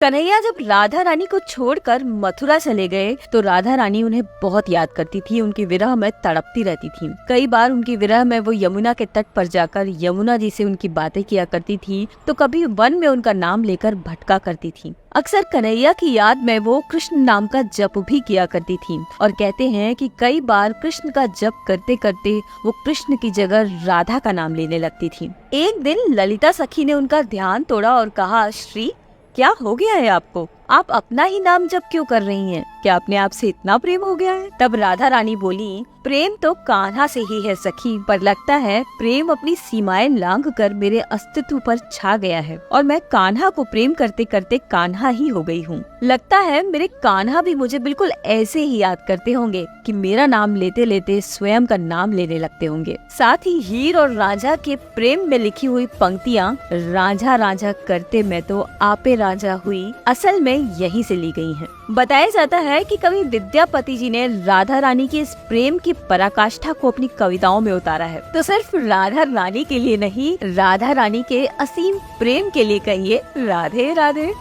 कन्हैया जब राधा रानी को छोड़कर मथुरा चले गए तो राधा रानी उन्हें बहुत याद करती थी। उनकी विरह में तड़पती रहती थी। कई बार उनकी विरह में वो यमुना के तट पर जाकर यमुना जी से उनकी बातें किया करती थी, तो कभी वन में उनका नाम लेकर भटका करती थी। अक्सर कन्हैया की याद में वो कृष्ण नाम का जप भी किया करती थी और कहते हैं कि कई बार कृष्ण का जप करते करते वो कृष्ण की जगह राधा का नाम लेने लगती थी। एक दिन ललिता सखी ने उनका ध्यान तोड़ा और कहा, श्री क्या हो गया है आपको? आप अपना ही नाम जप क्यों कर रही हैं? क्या अपने आप से इतना प्रेम हो गया है? तब राधा रानी बोली, प्रेम तो कान्हा से ही है सखी, पर लगता है प्रेम अपनी सीमाएं लांघकर मेरे अस्तित्व पर छा गया है और मैं कान्हा को प्रेम करते करते कान्हा ही हो गई हूँ। लगता है मेरे कान्हा भी मुझे बिल्कुल ऐसे ही याद करते होंगे कि मेरा नाम लेते लेते स्वयं का नाम लेने लगते होंगे। साथ ही हीर और रांझा के प्रेम में लिखी हुई पंक्तियाँ, रांझा रांझा करते मैं तो आपे रांझा हुई, असल में यहीं से ली गई हैं। बताया जाता है कि कवि विद्यापति जी ने राधा रानी के इस प्रेम की पराकाष्ठा को अपनी कविताओं में उतारा है। तो सिर्फ राधा रानी के लिए नहीं, राधा रानी के असीम प्रेम के लिए कहिए राधे राधे।